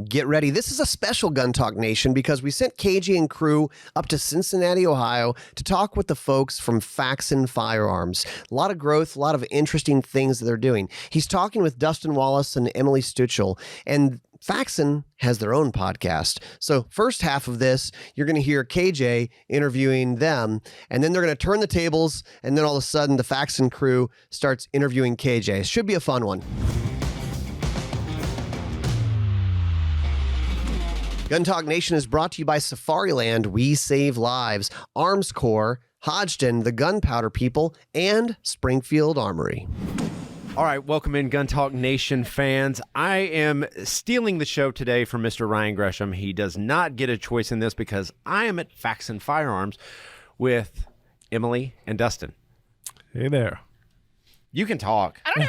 Get ready. This is a special Gun Talk Nation because we sent KJ and crew up to Cincinnati, Ohio to talk with the folks from Faxon Firearms. A lot of growth, a lot of interesting things that they're doing. He's talking with Dustin Wallace and Emily Stuchell, and Faxon has their own podcast. So first half of this, you're going to hear KJ interviewing them, and then they're going to turn the tables, and then all of a sudden the Faxon crew starts interviewing KJ. It should be a fun one. Gun Talk Nation is brought to you by Safariland. We save lives. Armscor, Hodgdon, the Gunpowder People, and Springfield Armory. All right, welcome in, Gun Talk Nation fans. I am stealing the show today from Mr. Ryan Gresham. He does not get a choice in this because I am at Faxon Firearms with Emily and Dustin. Hey there. You can talk. I don't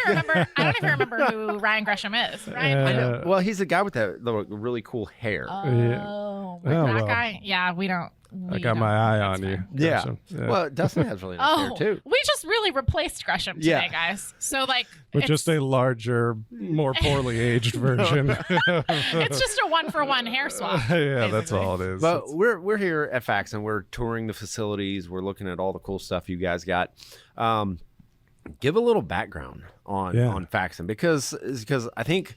even remember who Ryan Gresham is. Ryan. I know. Well, he's the guy with the really cool hair. That guy. Yeah, we don't. I got my eye on you. Yeah. Well, Dustin has really nice hair too. We just really replaced Gresham today, guys. So with just a larger, more poorly aged version. It's just a 1-for-1 hair swap. Yeah, basically. that's all it is. But we're here at Faxon. We're touring the facilities. We're looking at all the cool stuff you guys got. Give a little background on Faxon because I think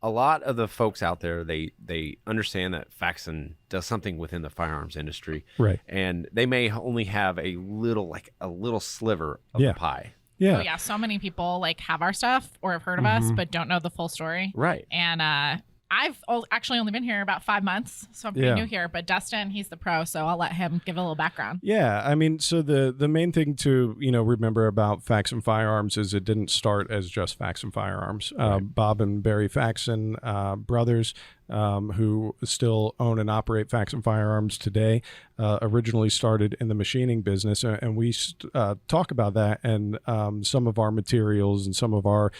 a lot of the folks out there they understand that Faxon does something within the firearms industry, right? And they may only have a little sliver of the pie. Yeah. Oh yeah, so many people have our stuff or have heard of us but don't know the full story. Right. And I've actually only been here about 5 months, so I'm pretty new here. But Dustin, he's the pro, so I'll let him give a little background. Yeah, I mean, so the main thing to remember about Faxon Firearms is it didn't start as just Faxon Firearms. Right. Bob and Barry Faxon, brothers, who still own and operate Faxon Firearms today, originally started in the machining business, and we talk about that and some of our materials and some of our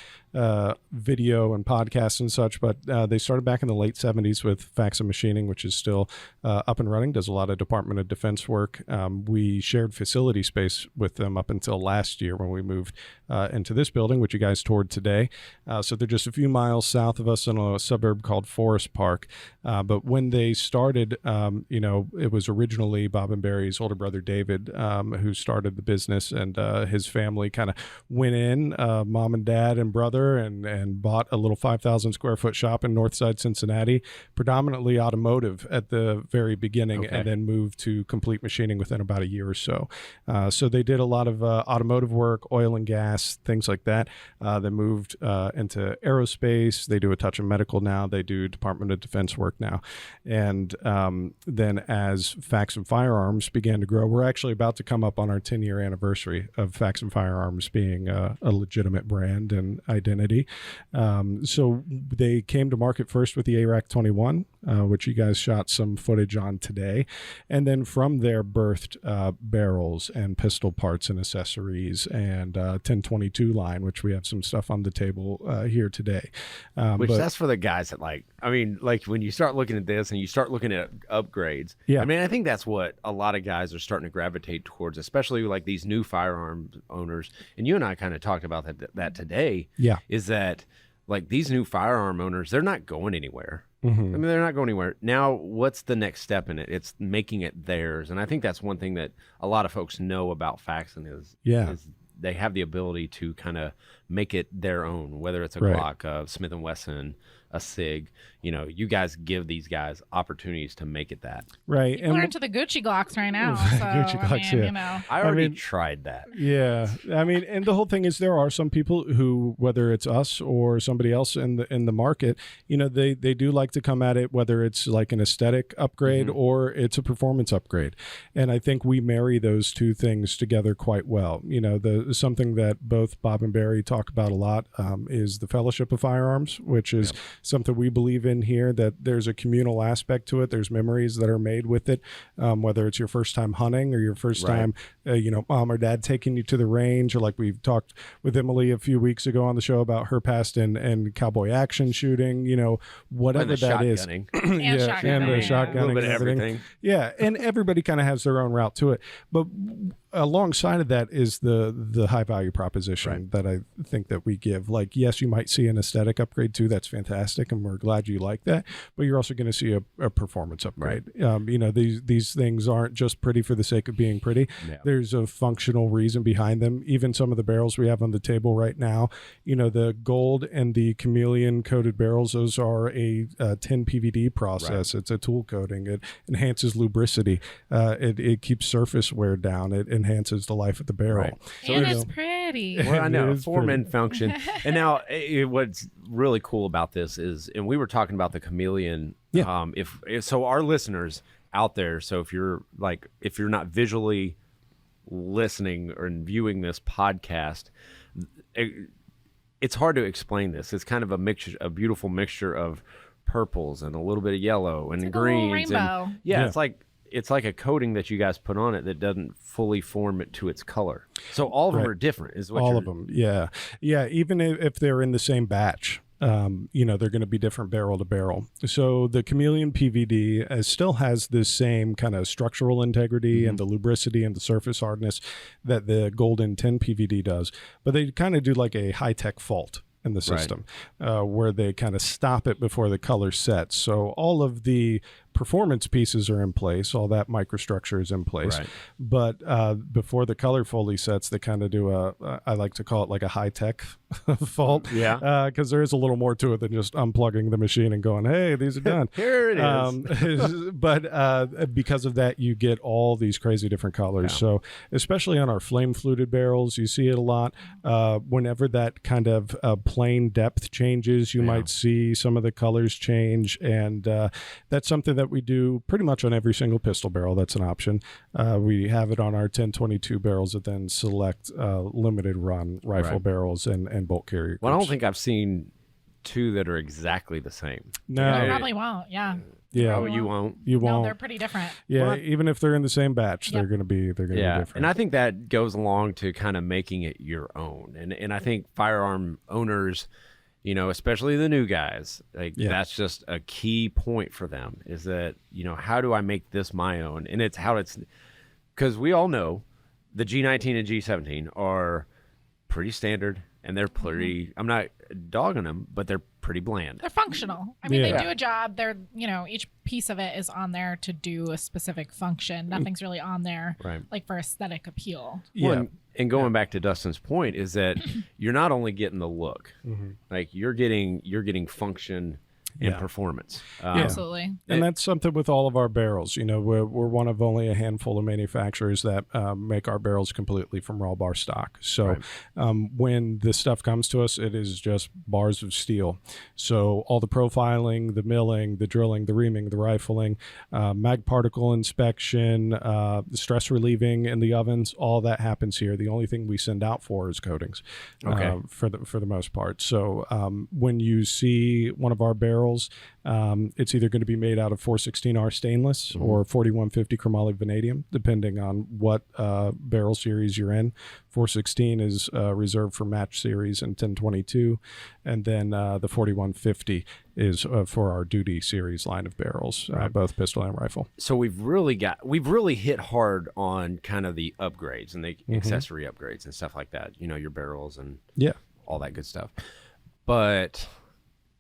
video and podcasts and such. But they started back in the late 70s with Faxon Machining, which is still up and running, does a lot of Department of Defense work. We shared facility space with them up until last year when we moved into this building, which you guys toured today. So they're just a few miles south of us in a suburb called Forest Park. But when they started, it was originally Bob and Barry's older brother, David, who started the business, and his family kind of went in, mom and dad and brother, and bought a little 5,000 square foot shop in Northside Cincinnati, predominantly automotive at the very beginning, and then moved to complete machining within about a year or so. So they did a lot of automotive work, oil and gas, things like that. They moved into aerospace. They do a touch of medical now. They do Department of Defense work now. And then as Faxon Firearms began to grow, we're actually about to come up on our 10-year anniversary of Faxon Firearms being a legitimate brand and identity. So they came to market first with the ARAC 21, which you guys shot some footage on today. And then from there birthed barrels and pistol parts and accessories and 1022 line, which we have some stuff on the table here today. That's for the guys that when you start looking at this and you start looking at upgrades. Yeah. I mean, I think that's what a lot of guys are starting to gravitate towards, especially like these new firearm owners. And you and I kind of talked about that today. Yeah. Is that like these new firearm owners, they're not going anywhere. Mm-hmm. I mean, they're not going anywhere. Now, what's the next step in it? It's making it theirs. And I think that's one thing that a lot of folks know about Faxon is they have the ability to kind of make it their own, whether it's a Glock, a Smith & Wesson, a SIG. You guys give these guys opportunities to make it that. Right. People are into the Gucci Glocks right now. So, Gucci Glocks, I already tried that. Yeah. I mean, and the whole thing is there are some people who, whether it's us or somebody else in the market, they do like to come at it, whether it's like an aesthetic upgrade or it's a performance upgrade. And I think we marry those two things together quite well. Something that both Bob and Barry talk about a lot is the fellowship of firearms, which is something we believe in here, that there's a communal aspect to it. There's memories that are made with it, whether it's your first time hunting or your first time, mom or dad taking you to the range, or like we've talked with Emily a few weeks ago on the show about her past and cowboy action shooting, whatever that is. And shotgunning. A little bit of everything. Yeah, and everybody kind of has their own route to it. But alongside of that is the high value proposition that I think that we give. Like, yes, you might see an aesthetic upgrade too. That's fantastic, and we're glad you like that. But you're also going to see a performance upgrade. These things aren't just pretty for the sake of being pretty. Yeah. There's a functional reason behind them. Even some of the barrels we have on the table right now, the gold and the Chameleon coated barrels, those are a 10 PVD process. It's a tool coating. It enhances lubricity. It keeps surface wear down. It enhances the life of the barrel. Right. So and it's pretty. Well, I know, form and function. And now what's really cool about this is, and we were talking about the Chameleon. Yeah. If so, our listeners out there, so if you're not visually listening or viewing this podcast, it's hard to explain this. It's kind of a beautiful mixture of purples and a little bit of yellow and greens. Rainbow. And it's like a coating that you guys put on it that doesn't fully form it to its color. So all of them are different. Is what all of them? Yeah. Even if they're in the same batch. They're going to be different barrel to barrel. So the Chameleon PVD still has the same kind of structural integrity and the lubricity and the surface hardness that the Golden 10 PVD does, but they kind of do like a high-tech fault in the system where they kind of stop it before the color sets. So all of the performance pieces are in place, all that microstructure is in place, but before the color fully sets, they kind of do I like to call it like a high-tech fault, because there is a little more to it than just unplugging the machine and going, hey, these are done. Here it is. But because of that, you get all these crazy different colors. So especially on our flame fluted barrels, you see it a lot. Whenever that kind of plane depth changes, you might see some of the colors change, and that's something that we do pretty much on every single pistol barrel. That's an option. We have it on our 1022 barrels that then select limited run rifle barrels and bolt carrier groups. Well, I don't think I've seen two that are exactly the same. No, you probably won't. Yeah. Oh, you won't. You won't. No, they're pretty different. Yeah, even if they're in the same batch, they're going to be different. And I think that goes along to kind of making it your own. And I think firearm owners, especially the new guys, that's just a key point for them is that, how do I make this my own? And it's because we all know the G19 and G17 are pretty standard and they're pretty, I'm not dogging them, but they're pretty bland. They're functional. I mean, they do a job. They're, each piece of it is on there to do a specific function. Nothing's really on there like for aesthetic appeal. Yeah. Well, and going back to Dustin's point is that you're not only getting the look, like you're getting function and performance. Absolutely. And that's something with all of our barrels. We're one of only a handful of manufacturers that make our barrels completely from raw bar stock. So when this stuff comes to us, it is just bars of steel. So all the profiling, the milling, the drilling, the reaming, the rifling, mag particle inspection, the stress relieving in the ovens, all that happens here. The only thing we send out for is coatings for the most part. So when you see one of our barrels, it's either going to be made out of 416R stainless or 4150 chromoly vanadium, depending on what barrel series you're in. 416 is reserved for match series and 1022, and then the 4150 is for our duty series line of barrels, both pistol and rifle. So we've really hit hard on kind of the upgrades and the accessory upgrades and stuff like that. Your barrels and all that good stuff, but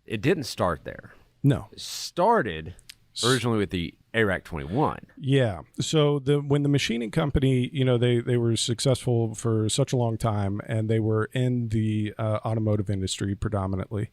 it didn't start there. No. It started originally with the ARAC 21. Yeah. So when the machining company, they were successful for such a long time, and they were in the automotive industry predominantly.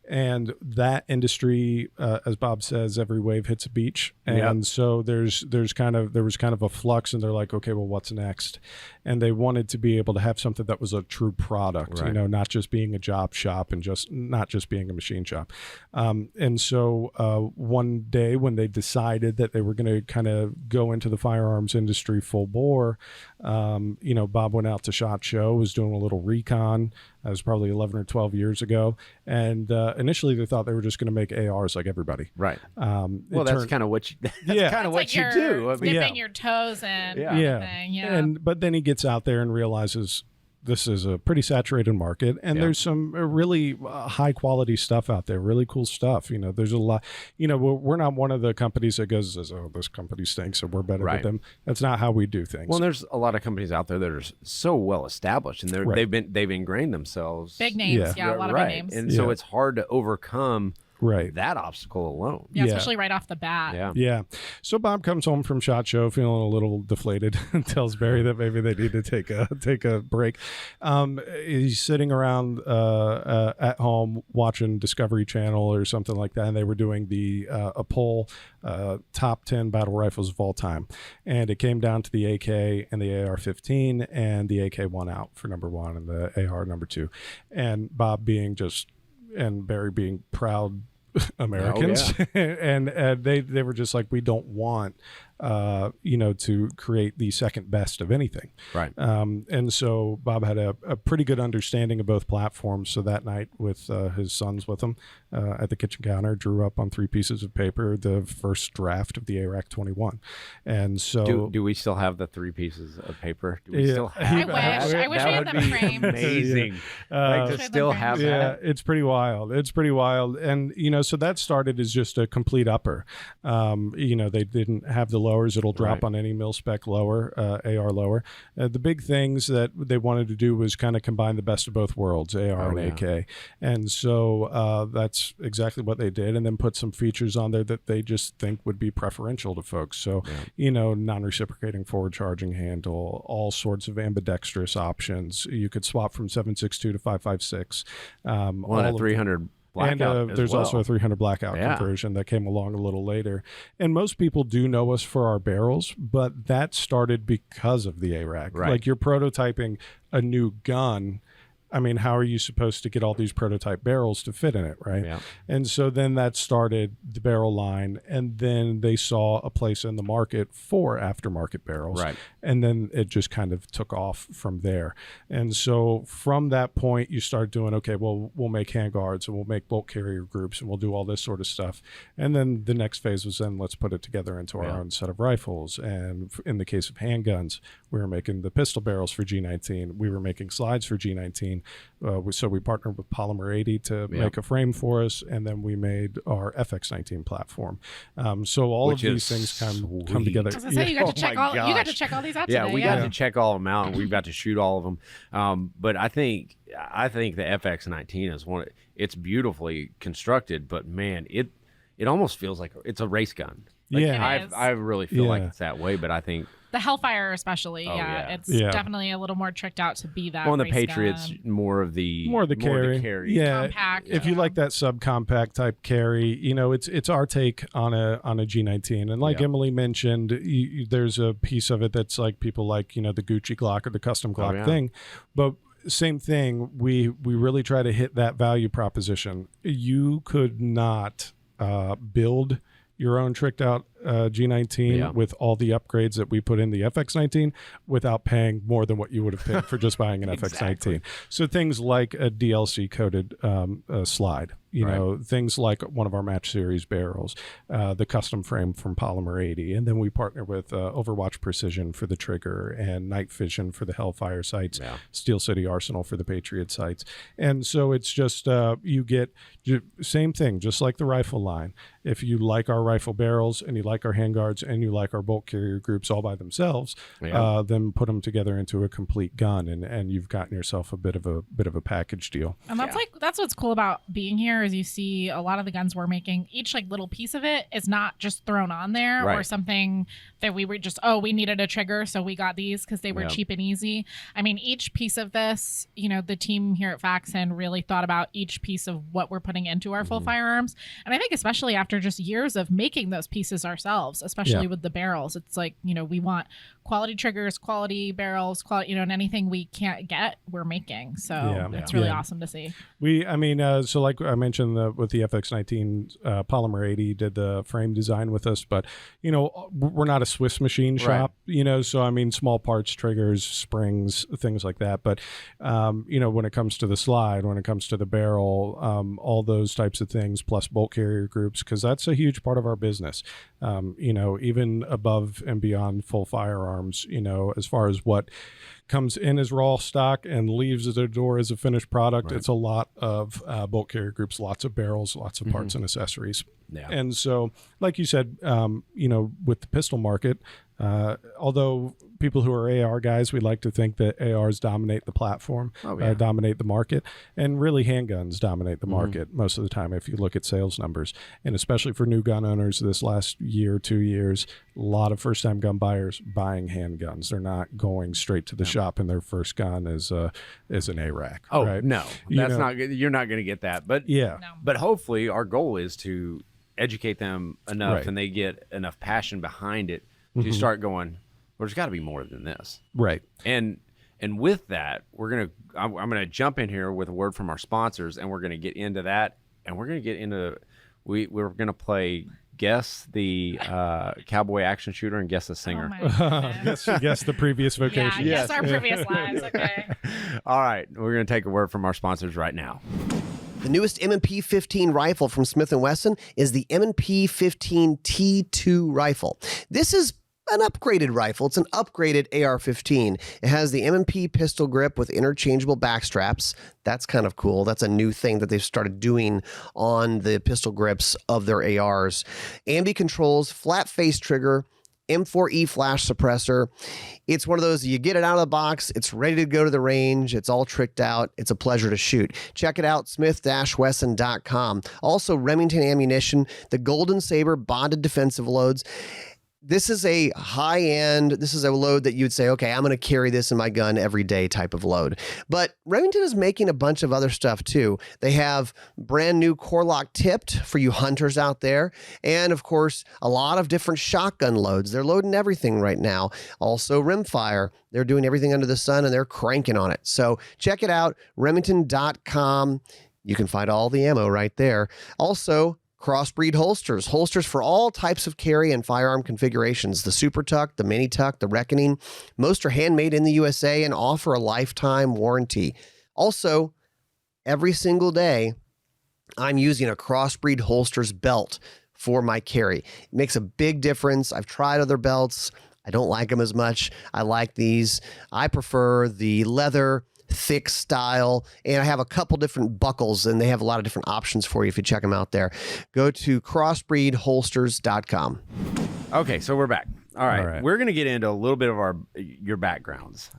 And that industry, as Bob says, every wave hits a beach. And so there was kind of a flux, and they're like, okay, well, what's next? And they wanted to be able to have something that was a true product, not just being a job shop and not just being a machine shop. And so one day when they decided that they were going to kind of go into the firearms industry full bore, Bob went out to SHOT Show, was doing a little recon. That was probably 11 or 12 years ago. And initially they thought they were just going to make ARs like everybody. Right. Well, that's kind of what you do. I mean, dipping your toes in. But then he gets out there and realizes this is a pretty saturated market, and there's some really high quality stuff out there, really cool stuff. There's a lot. We're not one of the companies that goes, "Oh, this company stinks, so we're better than them." That's not how we do things. Well, there's a lot of companies out there that are so well established, and they've ingrained themselves. Big names, a lot of big names, and so it's hard to overcome. That obstacle alone. Yeah, especially right off the bat. Yeah. So Bob comes home from SHOT Show feeling a little deflated and tells Barry that maybe they need to take a break. He's sitting around at home watching Discovery Channel or something like that, and they were doing a poll, top 10 battle rifles of all time, and it came down to the AK and the AR-15, and the AK won out for number 1 and the AR number 2, and Bob and Barry being proud Americans, and they were just like, we don't want to create the second best of anything, right? And so Bob had a pretty good understanding of both platforms. So that night, with his sons with him at the kitchen counter, drew up on 3 pieces of paper the first draft of the ARAC 21. And so, do we still have the 3 pieces of paper? Do we still have? I wish we had them framed. Amazing. To still have that. Yeah, it's pretty wild. And so that started as just a complete upper. They didn't have the lowers. It'll drop on any mil-spec lower, AR lower. The big things that they wanted to do was kind of combine the best of both worlds, AR and AK. And so that's exactly what they did, and then put some features on there that they just think would be preferential to folks. So, non-reciprocating forward charging handle, all sorts of ambidextrous options. You could swap from 7.62 to 5.56. One at 300. Blackout and there's also a 300 blackout conversion that came along a little later. And most people do know us for our barrels, but that started because of the ARAC. Right. Like, you're prototyping a new gun. I mean, how are you supposed to get all these prototype barrels to fit in it, right? Yeah. And so then that started the barrel line, and then they saw a place in the market for aftermarket barrels. Right. And then it just kind of took off from there. And so from that point, you start doing, okay, well, we'll make handguards, and we'll make bolt carrier groups, and we'll do all this sort of stuff. And then the next phase was, then let's put it together into our own set of rifles. And in the case of handguns, we were making the pistol barrels for G19. We were making slides for G19. So we partnered with Polymer 80 to make a frame for us, and then we made our FX19 platform. So all of these things come together. I was gonna say, you got to check all these out today. We got to check all of them out, and we've got to shoot all of them. But I think the FX19 is one. It's beautifully constructed, but man, it almost feels like it's a race gun. I really feel like it's that way, but I think the Hellfire especially, it's definitely a little more tricked out to be that. Well, and the Patriots, more of the carry. Yeah, compact. If you like that subcompact type carry, it's our take on a G19. And like Emily mentioned, there's a piece of it that's like people like the Gucci Glock or the custom Glock thing, but same thing. We really try to hit that value proposition. You could not build your own tricked out G19 with all the upgrades that we put in the FX19 without paying more than what you would have paid for just buying an FX19. So things like a DLC coated slide, things like one of our match series barrels, the custom frame from Polymer 80. And then we partner with Overwatch Precision for the trigger, and Night Vision for the Hellfire sights, Steel City Arsenal for the Patriot sights. And so it's just, you get same thing, just like the rifle line. If you like our rifle barrels and you like our handguards and you like our bolt carrier groups all by themselves, then put them together into a complete gun, and you've gotten yourself a bit of a package deal. And that's what's cool about being here, is you see a lot of the guns we're making, each like little piece of it is not just thrown on there or something that we were just, we needed a trigger, so we got these because they were cheap and easy. I mean, each piece of this, the team here at Faxon really thought about each piece of what we're putting into our full firearms. And I think especially after just years of making those pieces ourselves, especially with the barrels, it's like, we want quality triggers, quality barrels, quality, and anything we can't get, we're making. So it's really awesome to see. So like I mentioned with the FX19, Polymer 80 did the frame design with us, but we're not a Swiss machine shop, so small parts, triggers, springs, things like that. But when it comes to the slide, when it comes to the barrel, all those types of things, plus bolt carrier groups, because that's a huge part of our business. even above and beyond full firearms, as far as what comes in as raw stock and leaves at their door as a finished product. Right. It's a lot of bolt carrier groups, lots of barrels, lots of parts and accessories. Yeah. And so, like you said, with the pistol market, although people who are AR guys, we like to think that ARs dominate the platform, dominate the market, and really handguns dominate the market most of the time if you look at sales numbers. And especially for new gun owners this last year, 2 years, a lot of first-time gun buyers buying handguns. They're not going straight to the shop and their first gun is an ARAC. Oh, right? No. That's not good. You're not going to get that. But yeah. No. But hopefully our goal is to educate them enough and they get enough passion behind it to start going, well, there's got to be more than this. Right. And with that, I'm gonna jump in here with a word from our sponsors, and we're gonna get into that, and we're gonna get into we're gonna play guess the cowboy action shooter and guess the singer. Guess the previous vocation. Yeah, guess our previous lives. Okay. All right, we're gonna take a word from our sponsors right now. The newest M&P 15 rifle from Smith & Wesson is the M&P 15 T2 rifle. This is an upgraded rifle. It's an upgraded AR-15. It has the M&P pistol grip with interchangeable back straps. That's kind of cool. That's a new thing that they've started doing on the pistol grips of their ARs. Ambi controls, flat face trigger, M4E flash suppressor. It's one of those, you get it out of the box, it's ready to go to the range, it's all tricked out, it's a pleasure to shoot. Check it out, smith-wesson.com. Also, Remington Ammunition, the Golden Saber bonded defensive loads. This is a high-end, this is a load that you'd say, okay, I'm going to carry this in my gun every day type of load. But Remington is making a bunch of other stuff too. They have brand new Core-Lock tipped for you hunters out there. And of course, a lot of different shotgun loads. They're loading everything right now. Also rimfire. They're doing everything under the sun and they're cranking on it. So check it out, remington.com. You can find all the ammo right there. Also, CrossBreed Holsters. Holsters for all types of carry and firearm configurations. The Super Tuck, the Mini Tuck, the Reckoning. Most are handmade in the USA and offer a lifetime warranty. Also, every single day, I'm using a CrossBreed Holsters belt for my carry. It makes a big difference. I've tried other belts. I don't like them as much. I like these. I prefer the leather thick style, and I have a couple different buckles, and they have a lot of different options for you if you check them out there. Go to crossbreedholsters.com. Okay, so we're back. All right. We're going to get into a little bit of your backgrounds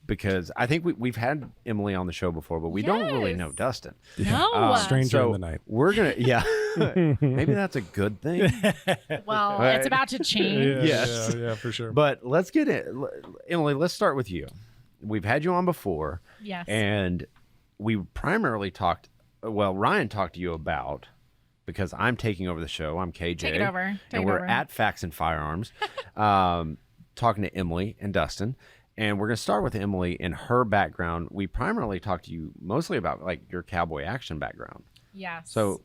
because I think we've had Emily on the show before, but we don't really know Dustin. No. Stranger in the night. We're going to, maybe that's a good thing. Well, it's about to change. Yeah, for sure. But let's get it. Emily, let's start with you. We've had you on before. Yes. And we primarily Ryan talked to you about, because I'm taking over the show. I'm KJ. Take it over. And we're at Faxon Firearms, talking to Emily and Dustin. And we're going to start with Emily and her background. We primarily talked to you mostly about like your cowboy action background. Yes. So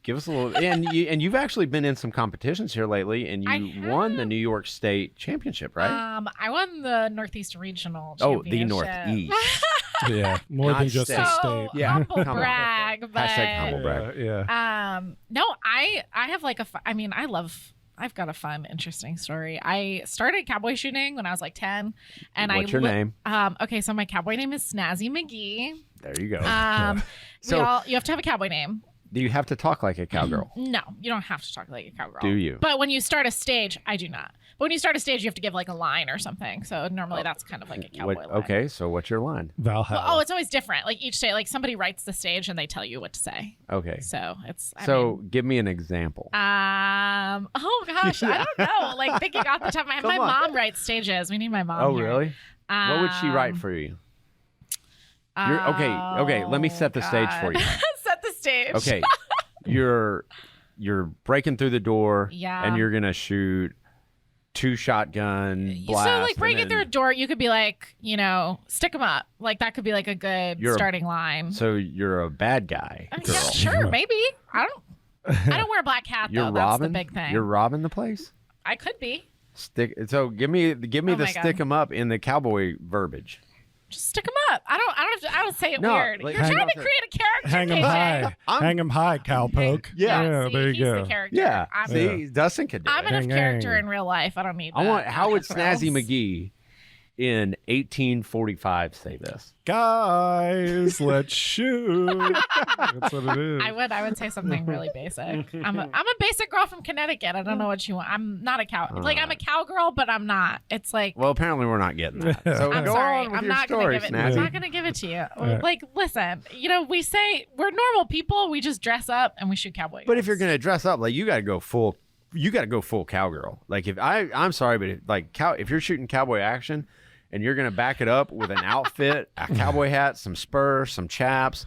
give us a little, and you've actually been in some competitions here lately, and you won the New York State Championship, right? I won the Northeast Regional Championship. Oh, the Northeast. Yeah, more than just so a state. Yeah, humble brag, but hashtag humble brag. Yeah. No, I have like I've got a fun, interesting story. I started cowboy shooting when I was like 10, and What's your name? Okay, so my cowboy name is Snazzy McGee. There you go. You have to have a cowboy name. Do you have to talk like a cowgirl? No, you don't have to talk like a cowgirl. Do you? But when you start a stage, I do not. But when you start a stage, you have to give like a line or something. So normally that's kind of like a cowboy line. Okay, so what's your line? Valhalla. Well, it's always different. Like each day, like somebody writes the stage and they tell you what to say. Okay. So it's. Give me an example. Oh gosh, I don't know. Like thinking off the top of my head, my mom writes stages. We need my mom. Oh here. really? What would she write for you? Okay. Let me set the stage for you. Set the stage. Okay. You're breaking through the door. Yeah. And you're gonna shoot 2 shotgun blast. So like breaking through a door, you could be like, stick them up. Like that could be like a good starting line. So you're a bad guy, girl. Yeah, sure, maybe. I don't wear a black hat though. That's the big thing. You're robbing the place. I could be. So give me the stick 'em up in the cowboy verbiage. Just stick them up. I don't say it weird. Like, You're trying to create a character. Hang them high. Hang them high, cowpoke. Yeah, see, there you go. The character. Yeah. Dustin could do I'm it. enough character in real life. I don't need that. I want How would Snazzy McGee in 1845 say this? Guys, let's shoot. That's what it is. I would say something really basic. I'm a basic girl from Connecticut. I don't know what you want. I'm not a cow. Like I'm a cowgirl, but I'm not. It's like. Well, apparently we're not getting that. So I'm go sorry. on with I'm your not story, gonna give it. Snazzy. I'm not gonna give it to you. Like, listen. We say we're normal people. We just dress up and we shoot cowboy guns. But if you're gonna dress up, like you got to go full. You got to go full cowgirl. Like I'm sorry, but if you're shooting cowboy action. And you're going to back it up with an outfit, a cowboy hat, some spurs, some chaps.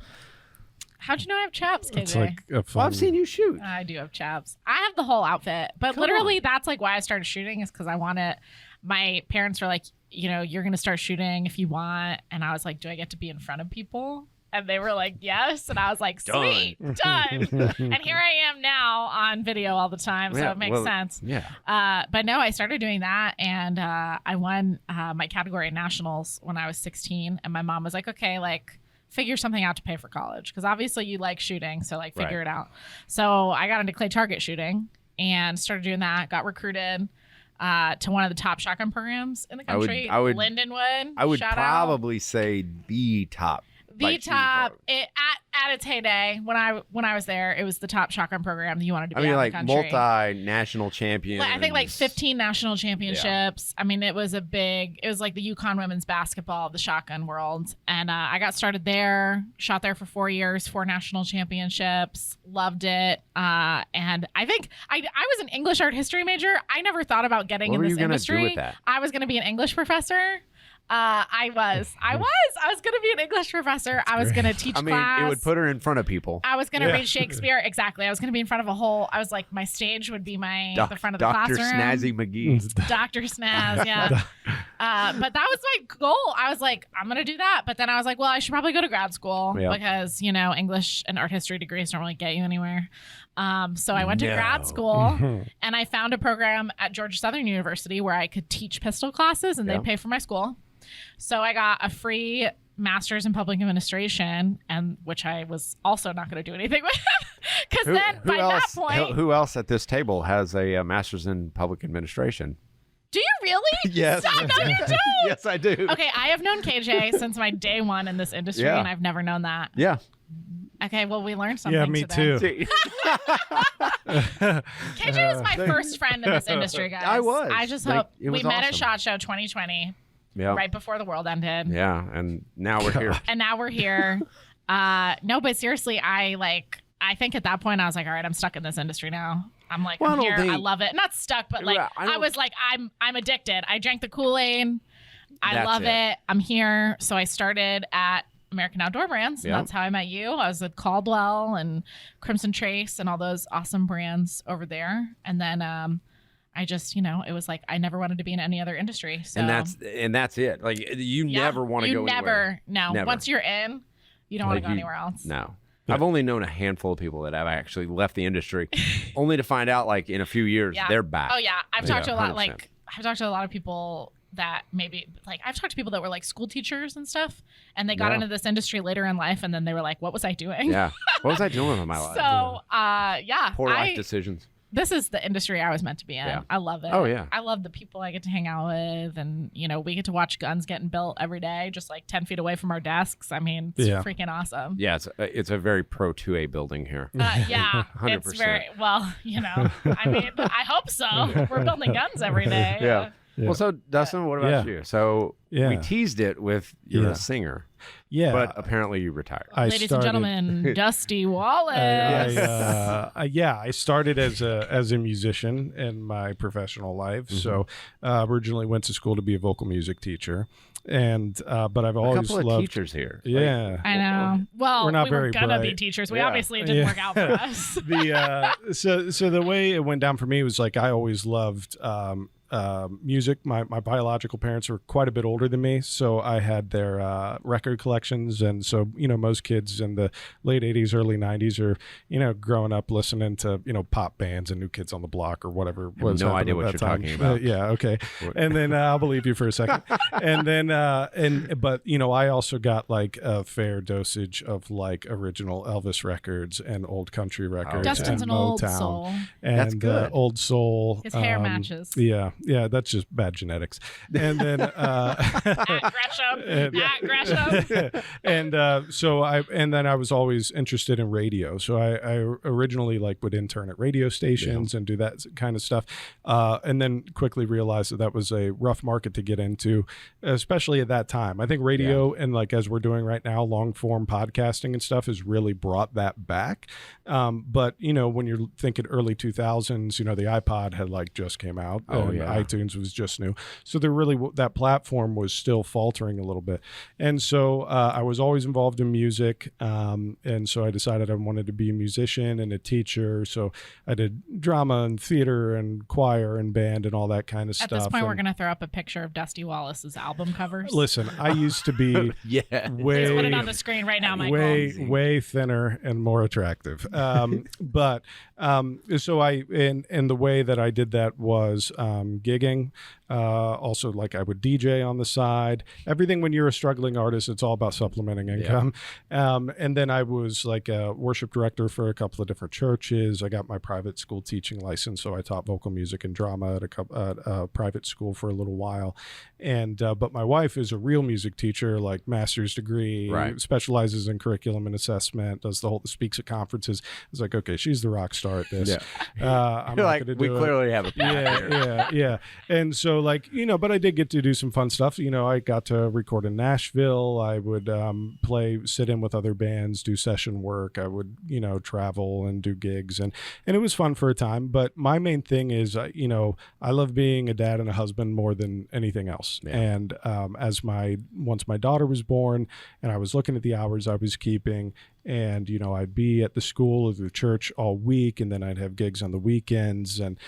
How'd you know I have chaps, KJ? It's like a fun... Well, I've seen you shoot. I do have chaps. I have the whole outfit. But literally, that's like why I started shooting is because I wanted... My parents were like, you're going to start shooting if you want. And I was like, do I get to be in front of people? And they were like, yes. And I was like, sweet, done. And here I am now on video all the time. So it makes sense. Yeah. But no, I started doing that. And I won my category at nationals when I was 16. And my mom was like, okay, like figure something out to pay for college. Because obviously you like shooting. So like figure it out. So I got into clay target shooting and started doing that. Got recruited to one of the top shotgun programs in the country. Lindenwood. I would probably say the top. The top at its heyday when I was there, it was the top shotgun program that you wanted to be in the country. Multi-national champions. I think like 15 national championships. Yeah. I mean, it was like the Yukon women's basketball of the shotgun world. And I got started there, shot there for 4 years, 4 national championships, loved it. And I think I was an English art history major. I never thought about getting in this industry. What were you going to do with that? I was going to be an English professor. I was going to be an English professor. I was going to teach class. It would put her in front of people. I was going to read Shakespeare. Exactly. I was going to be in front of I was like, my stage would be the front of the classroom. Dr. Snazzy McGee. Dr. Snaz, yeah. But that was my goal. I was like, I'm going to do that. But then I was like, well, I should probably go to grad school because, English and art history degrees don't really get you anywhere. So I went to grad school and I found a program at Georgia Southern University where I could teach pistol classes and they'd pay for my school. So I got a free master's in public administration, and which I was also not going to do anything with, because then by that point, who else at this table has a master's in public administration? Do you really? Yes. No, you don't. Yes, I do. Okay, I have known KJ since my day one in this industry, and I've never known that. Yeah. Okay, well, we learned something. Yeah, me today. too. KJ was my first friend in this industry, guys. I was. I just hope we met at SHOT Show 2020. Yeah. Right before the world ended. Yeah, and now we're here. And now we're here. No, but seriously, I think at that point I was like, all right, I'm stuck in this industry now. I'm like, I'm here. I love it. Not stuck, but like I was like, I'm addicted. I drank the Kool-Aid. I love it. I'm here. So I started at American Outdoor Brands. And that's how I met you. I was with Caldwell and Crimson Trace and all those awesome brands over there. And then I just, it was like I never wanted to be in any other industry. So and that's it. Like you never want to go anywhere. Never. Once you're in, you don't want to go anywhere else. No. I've only known a handful of people that have actually left the industry, only to find out like in a few years they're back. Oh yeah, I've talked to a lot. 100%. Like I've talked to a lot of people that maybe like I've talked to people that were like school teachers and stuff, and they got into this industry later in life, and then they were like, "What was I doing?" Yeah, what was I doing with my life? So poor life decisions. This is the industry I was meant to be in. Yeah. I love it. Oh, yeah. I love the people I get to hang out with. And, we get to watch guns getting built every day, just like 10 feet away from our desks. I mean, it's freaking awesome. Yeah, it's a very pro 2A building here. Yeah, 100%. It's very, well, I mean, I hope so. We're building guns every day. Yeah. Well, so Dustin, what about you? So we teased it with you're a singer. Yeah. But apparently you retired. Ladies and gentlemen, Dusty Wallace. I started as a musician in my professional life. Mm-hmm. So originally went to school to be a vocal music teacher. And but I've always loved teachers here. Yeah. I know. Well, we're not we very were gonna bright. be teachers. We obviously didn't work out for us. So the way it went down for me was like I always loved music. My biological parents were quite a bit older than me, so I had their record collections. And so, most kids in the late 80s, early 90s are, growing up listening to, pop bands and New Kids on the Block or whatever was. No idea what you're talking about. Yeah, okay. And then I'll believe you for a second. And then, but I also got like a fair dosage of like original Elvis records and old country records. Dustin's and an old Motown soul. And That's good. Old soul. His hair matches. Yeah, that's just bad genetics. And then At Gresham. and then I was always interested in radio. So I originally like would intern at radio stations and do that kind of stuff. And then quickly realized that was a rough market to get into, especially at that time. I think radio and like as we're doing right now, long form podcasting and stuff has really brought that back. But when you're thinking early 2000s, the iPod had like just came out. iTunes was just new. So that platform was still faltering a little bit. And so I was always involved in music. And so I decided I wanted to be a musician and a teacher. So I did drama and theater and choir and band and all that kind of stuff. At this point, we're going to throw up a picture of Dusty Wallace's album covers. Listen, I used to be Please put it on the screen right now, Michael. way thinner and more attractive. But so and the way that I did that was gigging. Also, like I would DJ on the side. Everything when you're a struggling artist, it's all about supplementing income. And then I was like a worship director for a couple of different churches. I got my private school teaching license, so I taught vocal music and drama at a private school for a little while. And but my wife is a real music teacher, like master's degree, specializes in curriculum and assessment, does speaks at conferences. It's like, okay, she's the rock star at this. I'm not like, we clearly have a path yeah. And so like, but I did get to do some fun stuff. I got to record in Nashville. I would sit in with other bands, do session work. I would, travel and do gigs and it was fun for a time. But my main thing is, I love being a dad and a husband more than anything else. Yeah. And once my daughter was born and I was looking at the hours I was keeping, and I'd be at the school or the church all week, and then I'd have gigs on the weekends and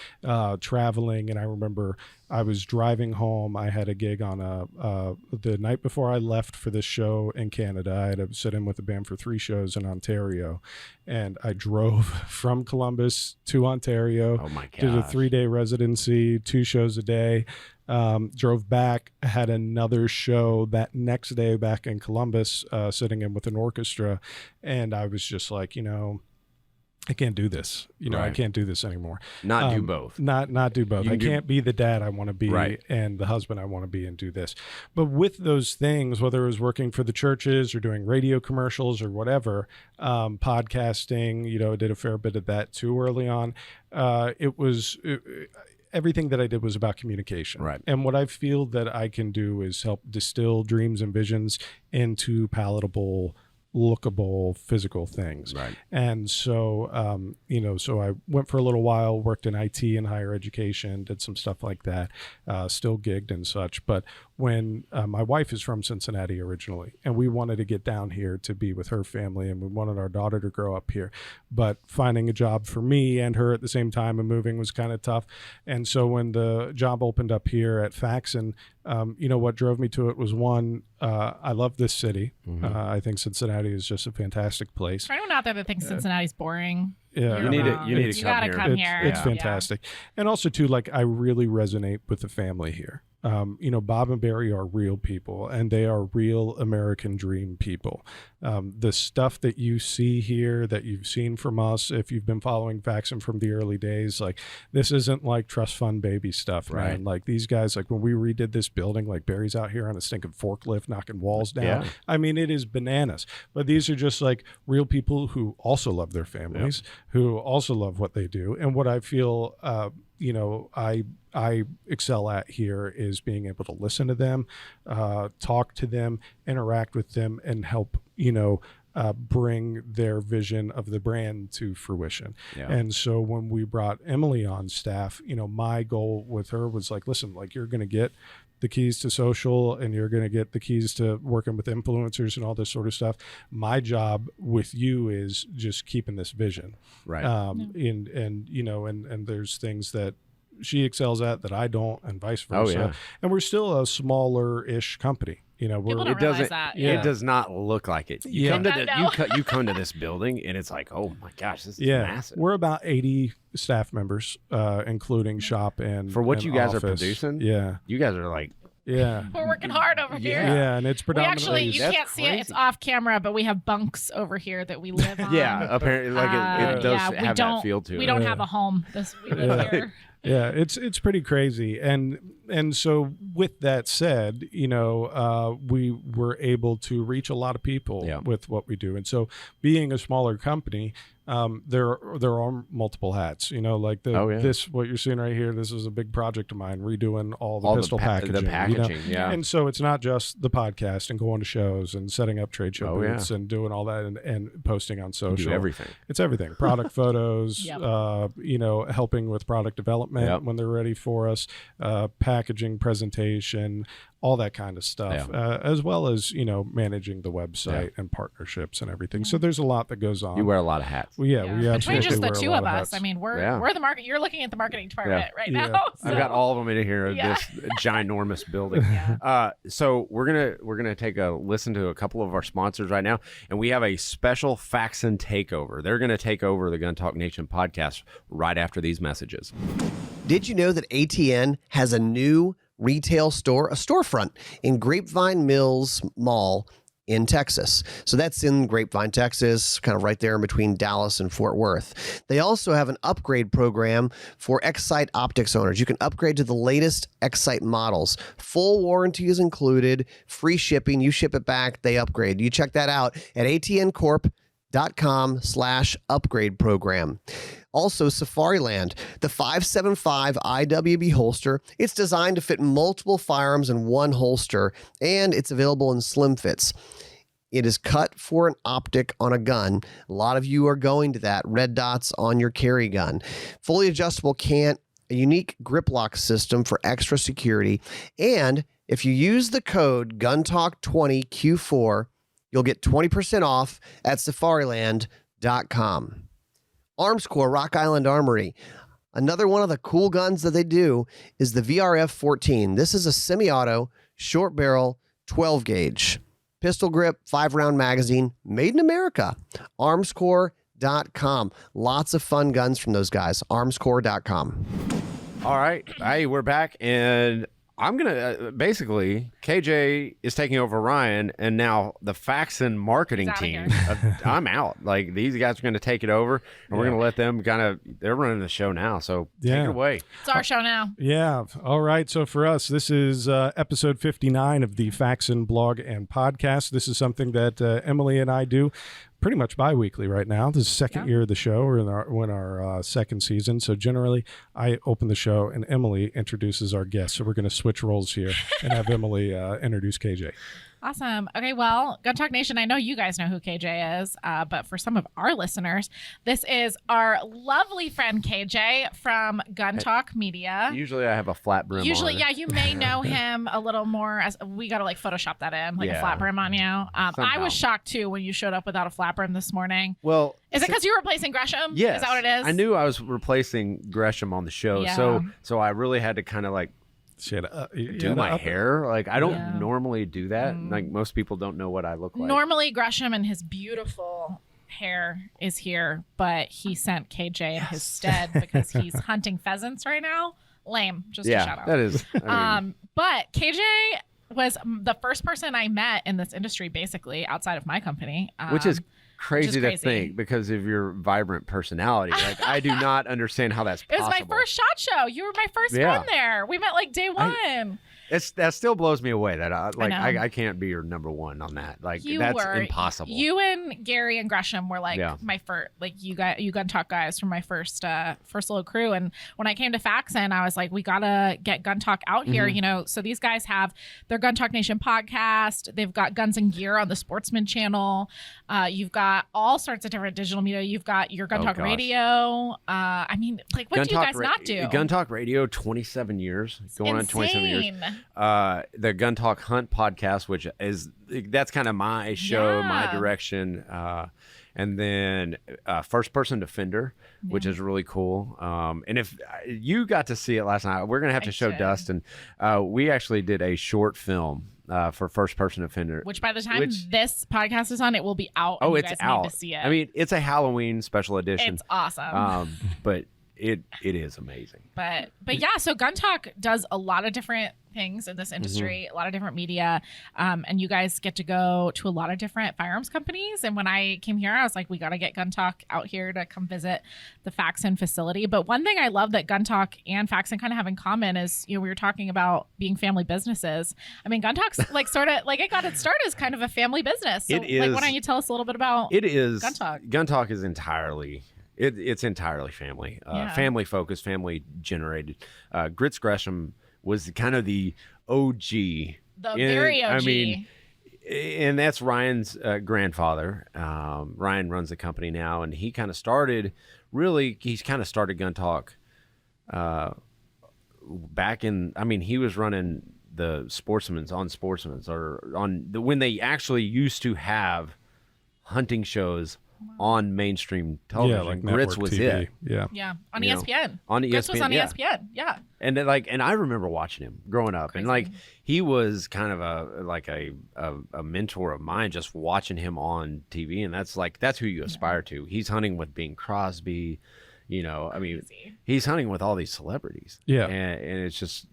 traveling. And I remember I was driving home. I had a gig on the night before I left for this show in Canada. I had to sit in with a band for 3 shows in Ontario, and I drove from Columbus to Ontario. Oh my gosh. Did a 3-day residency, 2 shows a day. Drove back, had another show that next day back in Columbus, sitting in with an orchestra. And I was just like, I can't do this. I can't do this anymore. Not do both. Not do both. I can't be the dad I want to be and the husband I want to be and do this. But with those things, whether it was working for the churches or doing radio commercials or whatever, podcasting, I did a fair bit of that too early on. Everything that I did was about communication. Right. And what I feel that I can do is help distill dreams and visions into palatable, lookable, physical things. Right. And so, so I went for a little while, worked in IT and higher education, did some stuff like that, still gigged and such. But when my wife is from Cincinnati originally, and we wanted to get down here to be with her family, and we wanted our daughter to grow up here, but finding a job for me and her at the same time and moving was kind of tough. And so when the job opened up here at Faxon, what drove me to it was one, I love this city. Mm-hmm. I think Cincinnati is just a fantastic place. For anyone out there that thinks Cincinnati's boring, yeah, you need to come here. It's fantastic. And also too, like I really resonate with the family here. Bob and Barry are real people, and they are real American dream people. The stuff that you see here, that you've seen from us, if you've been following Faxon from the early days, like this isn't like trust fund baby stuff, right? Man. Like these guys, like when we redid this building, like Barry's out here on a stinking forklift knocking walls down. Yeah. I mean, it is bananas. But these are just like real people who also love their families, who also love what they do, and what I feel. I excel at here is being able to listen to them, talk to them, interact with them, and help, bring their vision of the brand to fruition. Yeah. And so when we brought Emily on staff, my goal with her was like, listen, like you're going to get the keys to social and you're going to get the keys to working with influencers and all this sort of stuff. My job with you is just keeping this vision. Right. And there's things that she excels at that I don't, and vice versa. Oh, yeah. And we're still a smaller-ish company. People don't realize that. It does not look like it. You come to this building and it's like, oh my gosh, this is massive. We're about 80 staff members, including shop and for what you guys office. Are producing. Yeah, you guys are like. Yeah, we're working hard over here. Yeah, and it's predominantly. You can't see it; it's off camera, but we have bunks over here that we live on. Yeah, apparently, it does have that feel to it. We don't have a home. We live here. Yeah, it's pretty crazy, and so with that said, we were able to reach a lot of people with what we do, and so being a smaller company, there are multiple hats. This what you're seeing right here. This is a big project of mine, redoing all the pistol packaging. The packaging, And so it's not just the podcast and going to shows and setting up trade show booths and doing all that and posting on social. You do everything. It's everything. Product photos. Helping with product development when they're ready for us. Packaging, presentation, all that kind of stuff, as well as managing the website and partnerships and everything. So there's a lot that goes on. You wear a lot of hats. We absolutely between just the wear two a lot of us. Hats. I mean, we're the market. You're looking at the marketing department right now. So. I've got all of them in here. This ginormous building. So we're gonna take a listen to a couple of our sponsors right now, and we have a special Faxon takeover. They're gonna take over the Gun Talk Nation podcast right after these messages. Did you know that ATN has a new retail store, a storefront in Grapevine Mills Mall in Texas? So that's in Grapevine, Texas, kind of right there in between Dallas and Fort Worth. They also have an upgrade program for X-Sight optics owners. You can upgrade to the latest X-Sight models. Full warranty is included, free shipping. You ship it back, they upgrade. You check that out at atncorp.com/upgrade program. Also, Safariland, the 575 Iwb holster. It's designed to fit multiple firearms in one holster, and it's available in slim fits. It is cut for an optic on a gun. A lot of you are going to that. Red dots on your carry gun. Fully adjustable cant, a unique grip lock system for extra security. And if you use the code GUNTALK20Q4, you'll get 20% off at Safariland.com. Armscor Rock Island Armory. Another one of the cool guns that they do is the VRF-14. This is a semi-auto, short barrel, 12 gauge. Pistol grip, 5-round magazine, made in America. Armscor.com. Lots of fun guns from those guys. Armscor.com. All right. Hey, we're back, and I'm going to basically, KJ is taking over Ryan, and now the Faxon marketing team, I'm out. Like, these guys are going to take it over, and we're going to let them they're running the show now. So take it away. It's our show now. Yeah. All right. So for us, this is episode 59 of the Faxon blog and podcast. This is something that Emily and I do pretty much bi-weekly right now. This is the second year of the show. We're in our second season. So generally, I open the show and Emily introduces our guests. So we're going to switch roles here and have Emily introduce KJ. Awesome. Okay, well, Gun Talk Nation, I know you guys know who KJ is, but for some of our listeners, this is our lovely friend KJ from Gun Talk Media. Usually I have a flat brim on. You may know him a little more. As we got to Photoshop that in, a flat brim on you. I was shocked too when you showed up without a flat brim this morning. Well, is it because you were replacing Gresham? Yes. Is that what it is? I knew I was replacing Gresham on the show, so I really had to kind of do my hair. Like, I don't normally do that. Like, most people don't know what I look like. Normally, Gresham and his beautiful hair is here, but he sent KJ in his stead because he's hunting pheasants right now. Lame. Just a shout out. That is. But KJ was the first person I met in this industry, basically, outside of my company. Which is crazy to think because of your vibrant personality. Like, I do not understand how that's possible. It was my first SHOT Show. You were my first friend there. We met day one. That still blows me away that I can't be your number one on that. Like, that's impossible. You and Gary and Gresham were my first, you Gun Talk guys from my first little crew. And when I came to Faxon, I was like, we gotta get Gun Talk out here, So these guys have their Gun Talk Nation podcast. They've got Guns and Gear on the Sportsman channel. You've got all sorts of different digital media. You've got your Gun Talk Radio. What do you guys not do? Gun Talk Radio, 27 years, going on 27 years. the Gun Talk Hunt podcast, which that's kind of my show, my direction. And then First Person Defender, which is really cool. And if you got to see it last night, we're going to have to show Dustin. We actually did a short film for First Person Defender. Which by the time this podcast is on, it will be out. Oh, it's out. Need to see it. I mean, it's a Halloween special edition. It's awesome. But it is amazing. But yeah, so Gun Talk does a lot of different things in this industry, a lot of different media, and you guys get to go to a lot of different firearms companies. And when I came here, I was like, we got to get Gun Talk out here to come visit the Faxon facility. But one thing I love that Gun Talk and Faxon kind of have in common is, we were talking about being family businesses. I mean, Gun Talk's like sort of like it got its start as kind of a family business. So, it is. Like, why don't you tell us a little bit about Gun Talk? Gun Talk is entirely. It's entirely family, family focused, family generated. Grits Gresham was kind of the OG. Very OG. I mean, and that's Ryan's grandfather. Ryan runs the company now, and he kind of started. He's kind of started Gun Talk back in. I mean, he was running the Sportsman's or on when they actually used to have hunting shows on mainstream television. Like Grits was TV. it. Yeah. On ESPN. On ESPN. Grits was on ESPN. Yeah. And and I remember watching him growing up. Crazy. And he was kind of a mentor of mine, just watching him on TV. And that's who you aspire to. He's hunting with Bing Crosby. I mean, he's hunting with all these celebrities. Yeah. And it's just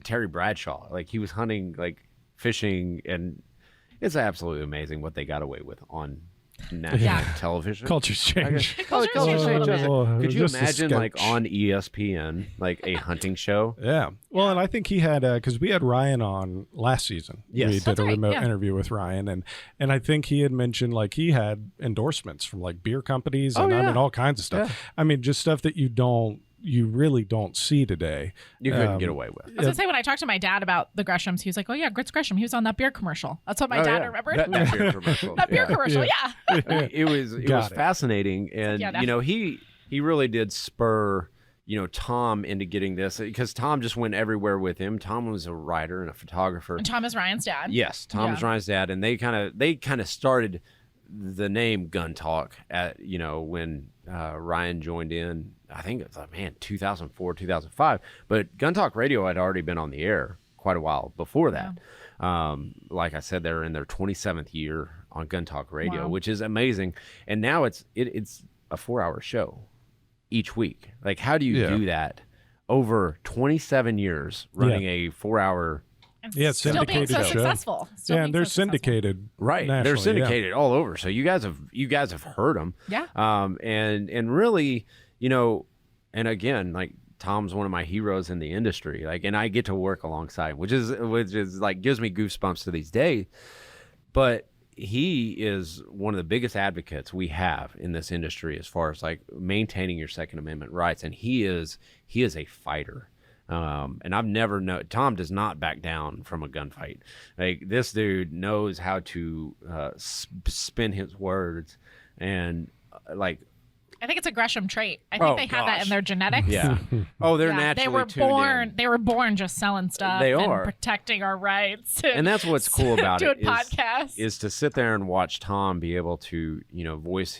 Terry Bradshaw. He was hunting, fishing, and it's absolutely amazing what they got away with on national television. Cultures change. Could you imagine on ESPN a hunting show? Yeah. Well, and I think he had because we had Ryan on last season. Yes, we did a remote interview with Ryan, and I think he had mentioned he had endorsements from beer companies and I mean all kinds of stuff. Yeah. I mean just stuff that you really don't see today. You couldn't get away with. I was going to say, when I talked to my dad about the Greshams, he was like, oh yeah, Grits Gresham. He was on that beer commercial. That's what my dad remembered. That beer commercial. That beer commercial, yeah. It was fascinating. And, he really did spur, Tom into getting this because Tom just went everywhere with him. Tom was a writer and a photographer. And Tom is Ryan's dad. Yes, Tom is Ryan's dad. And they kind of started the name Gun Talk at, when Ryan joined in. I think it was 2004, 2005. But Gun Talk Radio had already been on the air quite a while before that. Yeah. Like I said, they're in their 27th year on Gun Talk Radio, which is amazing. And now it's a 4-hour show each week. How do you do that over 27 years running a 4-hour? It's still being so successful. And they're syndicated, right? They're syndicated all over. So you guys have heard them, and really, and again, Tom's one of my heroes in the industry, and I get to work alongside, which is gives me goosebumps to these days. But he is one of the biggest advocates we have in this industry as far as maintaining your Second Amendment rights, and he is a fighter. And I've never known Tom does not back down from a gunfight. This dude knows how to spin his words, and I think it's a Gresham trait. I think they have that in their genetics. Yeah. Oh, they're naturally tuned in. They were born just selling stuff. They are protecting our rights. And that's what's cool about doing podcasts. Is to sit there and watch Tom be able to voice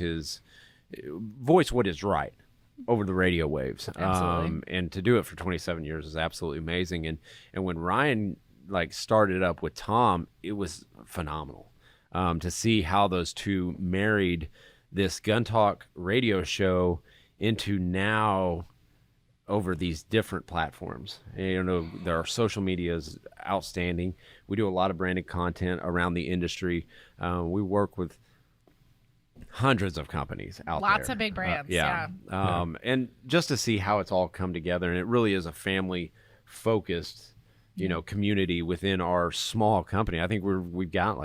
what is right over the radio waves. And to do it for 27 years is absolutely amazing. And when Ryan started up with Tom, it was phenomenal to see how those two married this Gun Talk radio show into now over these different platforms. And, our social media is outstanding. We do a lot of branded content around the industry. We work with hundreds of companies out there. Lots of big brands. And just to see how it's all come together, and it really is a family focused, community within our small company. I think we've got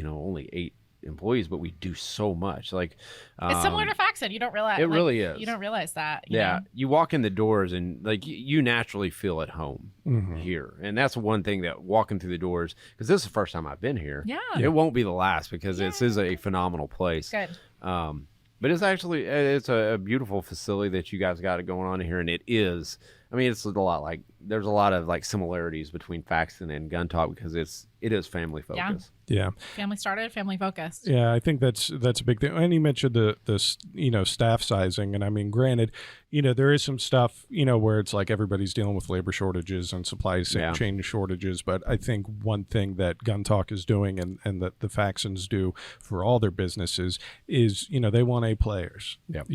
only 8 employees, but we do so much. It's similar to Faxon. You don't realize it really is. You don't realize that. You walk in the doors and you naturally feel at home here, and that's one thing that walking through the doors, because this is the first time I've been here. It won't be the last, because this is a phenomenal place. Good. But it's a beautiful facility that you guys got going on here, and it is I mean, it's a lot like there's a lot of like similarities between Faxon and Gun Talk because it is family focused. Yeah. Family started, family focused. Yeah, I think that's a big thing. And you mentioned the staff sizing, and I mean, granted, there is some stuff where it's like everybody's dealing with labor shortages and supply chain shortages. But I think one thing that Gun Talk is doing, and that the Faxons do for all their businesses, is they want A players. Yep.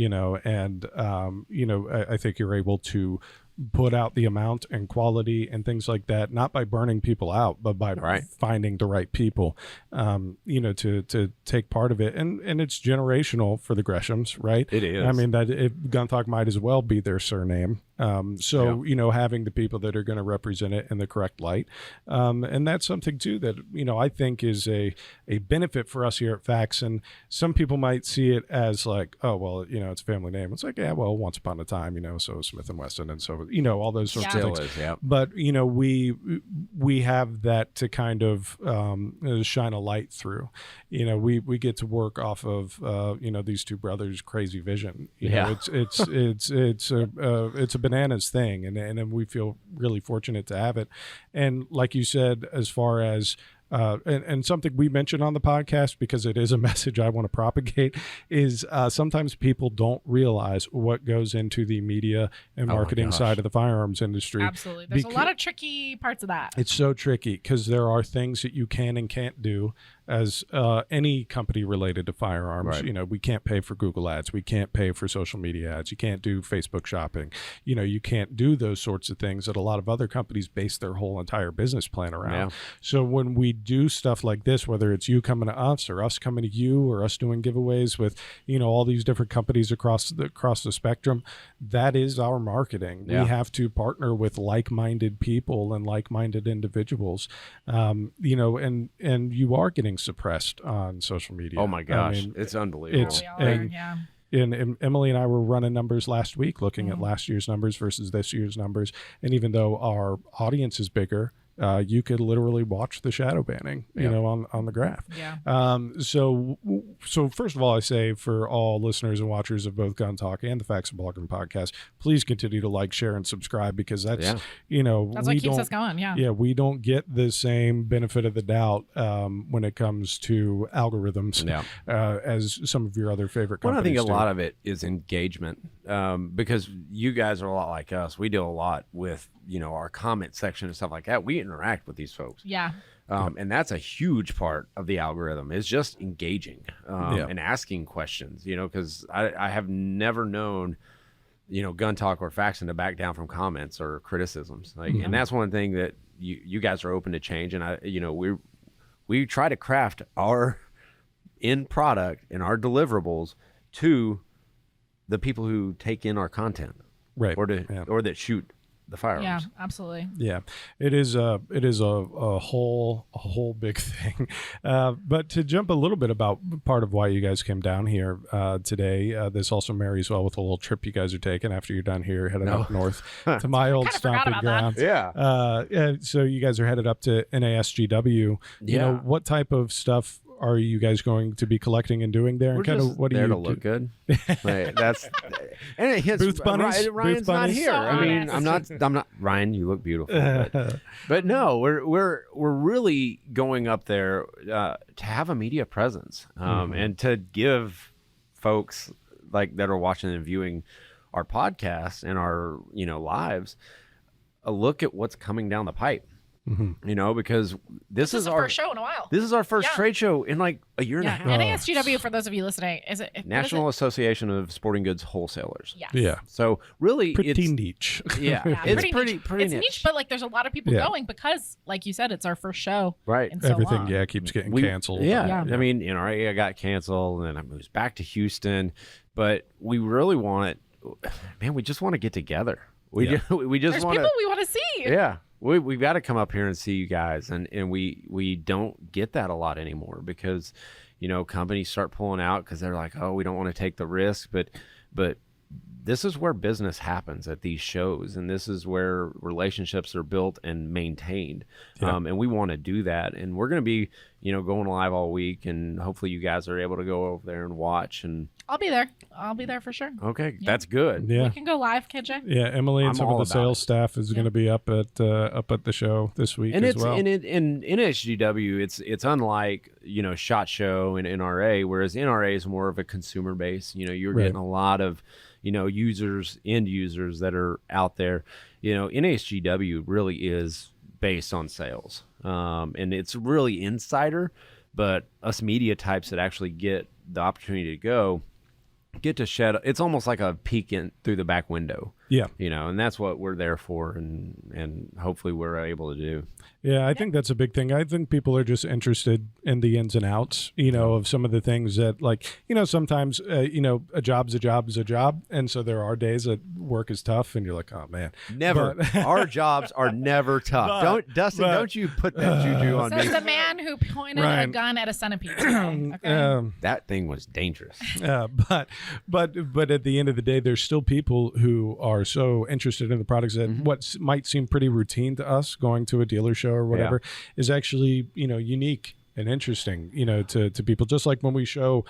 And I think you're able to put out the amount and quality and things like that, not by burning people out, but by finding the right people, to take part of it. And it's generational for the Greshams, right? It is. I mean, Gun Talk might as well be their surname. Having the people that are going to represent it in the correct light. And that's something too that, I think is a benefit for us here at Faxon. Some people might see it as like, oh, well, it's a family name. It's like, yeah, well, once upon a time, so Smith and Wesson. And so, all those sorts of things. But, we have that to kind of shine a light through. We get to work off of, these two brothers' crazy vision. It's a bananas thing, and we feel really fortunate to have it. And like you said, as far as and something we mentioned on the podcast, because it is a message I want to propagate, is sometimes people don't realize what goes into the media and marketing side of the firearms industry. Absolutely. There's a lot of tricky parts of that. It's so tricky because there are things that you can and can't do as any company related to firearms. Right. We can't pay for Google ads. We can't pay for social media ads. You can't do Facebook shopping. You can't do those sorts of things that a lot of other companies base their whole entire business plan around. Yeah. So when we do stuff like this, whether it's you coming to us or us coming to you or us doing giveaways with, all these different companies across the spectrum, that is our marketing. Yeah. We have to partner with like-minded people and like-minded individuals, and you are getting suppressed on social media. Oh my gosh, it's unbelievable. And Emily and I were running numbers last week, looking at last year's numbers versus this year's numbers. And even though our audience is bigger, you could literally watch the shadow banning, on the graph. Yeah. So first of all, I say for all listeners and watchers of both Gun Talk and the Faxon Blog and Podcast, please continue to like, share, and subscribe, because that's that's what keeps us going. Yeah. We don't get the same benefit of the doubt when it comes to algorithms as some of your other favorite companies. Well, I think a lot of it is engagement, because you guys are a lot like us. We deal a lot with our comment section and stuff like that. We interact with these folks. Yeah. And that's a huge part of the algorithm, is just engaging and asking questions, because I have never known, Gun Talk or Faxon to back down from comments or criticisms. And that's one thing that you guys are open to change. And we try to craft our end product and our deliverables to the people who take in our content, right? Or that shoot the firearms. Yeah, absolutely. Yeah, it is a whole big thing. But to jump a little bit about part of why you guys came down here today, this also marries well with a little trip you guys are taking after you're done here, headed up north to my old stomping ground. Yeah. So you guys are headed up to NASGW. Yeah. What type of stuff are you guys going to be collecting and doing there? We're and kind just of what do there you to look good. That's and it hits Booth bunnies. Ryan's Booth not bunnies. here. So I mean, honest. I'm not. Ryan, you look beautiful. But no, we're really going up there to have a media presence, and to give folks like that are watching and viewing our podcast and our lives a look at what's coming down the pipe. Because this is our first show in a while. This is our first trade show in like a year and a half. NASGW, for those of you listening, is it National Association of Sporting Goods Wholesalers? Yes. Yeah. So really, pretty niche. Yeah, it's pretty it's niche, but like there's a lot of people going because, like you said, it's our first show. Right. In so Everything, long. keeps getting canceled. Yeah. I mean, I got canceled, and then I moved back to Houston, but we really want it. Man, we just want to get together. We just There's want people we want to see. Yeah. We've got to come up here and see you guys, and we don't get that a lot anymore because, companies start pulling out because they're like, oh, we don't want to take the risk, but this is where business happens at these shows, and this is where relationships are built and maintained, and we want to do that, and we're going to be going live all week, and hopefully you guys are able to go over there and watch. And I'll be there. I'll be there for sure. Okay, that's good. Yeah. We can go live, KJ. Yeah, Emily and some of the sales staff is going to be up at the show this week as well. And in NSGW, it's unlike SHOT Show and NRA, whereas NRA is more of a consumer base. You're getting a lot of end users that are out there. NSGW really is based on sales, and it's really insider. But us media types that actually get the opportunity to get to shed, it's almost like a peek in through the back window. Yeah. And that's what we're there for, and hopefully we're able to do. Yeah, I think that's a big thing. I think people are just interested in the ins and outs, of some of the things that, sometimes, a job's a job is a job. And so there are days that work is tough and you're like, oh, man. Never. Our jobs are never tough. Dustin, don't you put that juju on me. Says the man who pointed a gun at a centipede. Okay. That thing was dangerous. But at the end of the day, there's still people who are so interested in the products that what might seem pretty routine to us, going to a dealer show or whatever, is actually unique and interesting, to people. Just like when we show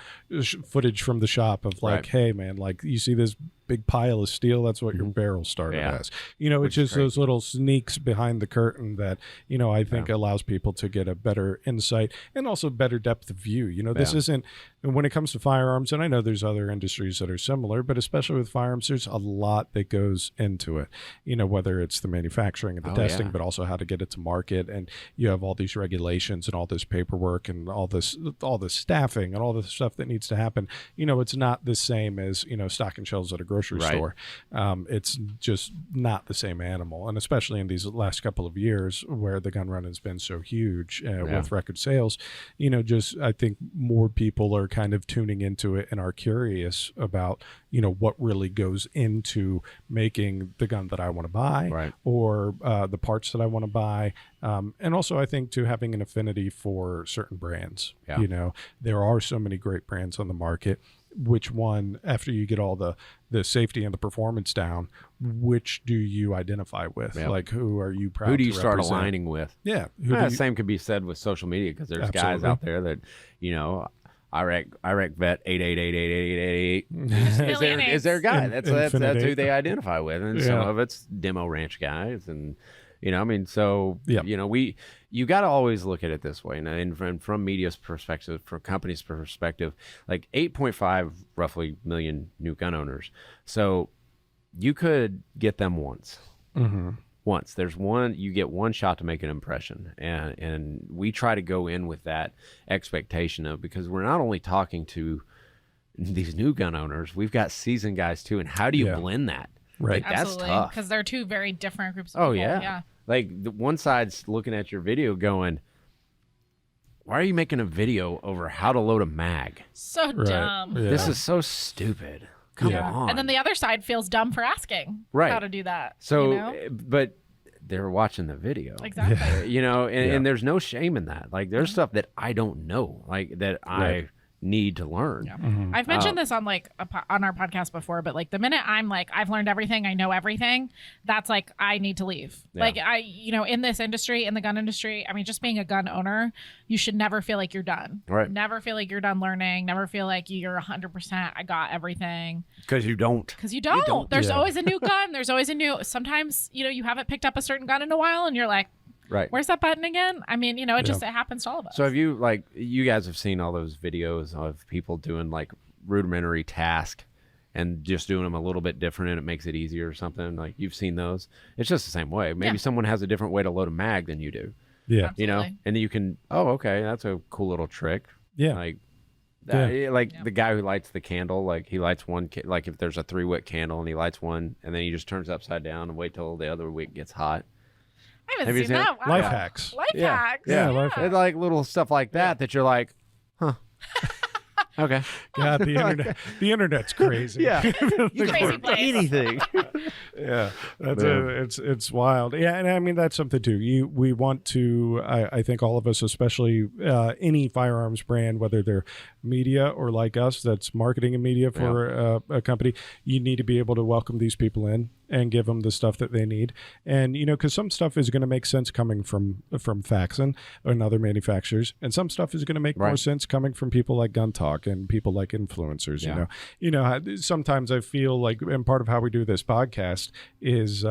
footage from the shop of hey man, you see this big pile of steel, that's what your barrel started as. It's just those little sneaks behind the curtain that I think allows people to get a better insight and also better depth of view. This isn't, when it comes to firearms, and I know there's other industries that are similar, but especially with firearms, there's a lot that goes into it. Whether it's the manufacturing and the testing, but also how to get it to market, and you have all these regulations and all this paperwork and all this staffing and all the stuff that needs to happen. It's not the same as stocking shelves at a grocery store. It's just not the same animal, and especially in these last couple of years where the gun run has been so huge with record sales. I think more people are kind of tuning into it and are curious about what really goes into making the gun that I want to buy, or the parts that I want to buy, and also I think too having an affinity for certain brands. There are so many great brands on the market. Which one, after you get all the safety and the performance down, which do you identify with? Who are you proud to represent? Who do you start aligning with? Yeah. Same could be said with social media, because there's guys out there that, Iraq vet 888888 is their guy. That's who they identify with, and some of it's demo ranch guys, and you got to always look at it this way, and from media's perspective, from company's perspective, 8.5 roughly million new gun owners, so you could get them once. Once you get one shot to make an impression, and we try to go in with that expectation of, because we're not only talking to these new gun owners, we've got seasoned guys too, and how do you blend that? Right. That's tough, because they're two very different groups of people. Yeah. The one side's looking at your video going, why are you making a video over how to load a mag? So dumb. Yeah. This is so stupid. Come on. And then the other side feels dumb for asking how to do that. So, but they're watching the video. Exactly. And there's no shame in that. There's stuff that I don't know, that I need to learn. Yeah. I've mentioned this on on our podcast before, but the minute I'm I've learned everything, I know everything, that's I need to leave. In this industry, in the gun industry, just being a gun owner, you should never feel like you're done. Right. Never feel like you're done learning. Never feel like you're 100%. I got everything. Because you don't. There's always a new gun. There's always a new. Sometimes you haven't picked up a certain gun in a while, and you're like, right, where's that button again? It happens to all of us. So have you you guys have seen all those videos of people doing rudimentary task and just doing them a little bit different, and it makes it easier or something? You've seen those. It's just the same way. Maybe someone has a different way to load a mag than you do. Yeah. Absolutely. And then you can, okay, that's a cool little trick. Yeah. The guy who lights the candle, he lights one, if there's a 3-wick candle and he lights one, and then he just turns upside down and wait till the other wick gets hot. I haven't seen that. Wow. Life hacks. Life hacks. Yeah, life hacks. It's little stuff like that you're like, huh. Okay. God, the internet's crazy. Yeah. Crazy place. Anything. Yeah. It's wild. Yeah, and that's something too. We want to, I think all of us, especially any firearms brand, whether they're media or like us that's marketing and media for a company, you need to be able to welcome these people in and give them the stuff that they need. And because some stuff is going to make sense coming from Faxon and other manufacturers, and some stuff is going to make more sense coming from people like Gun Talk and people like influencers. Sometimes I feel like, and part of how we do this podcast is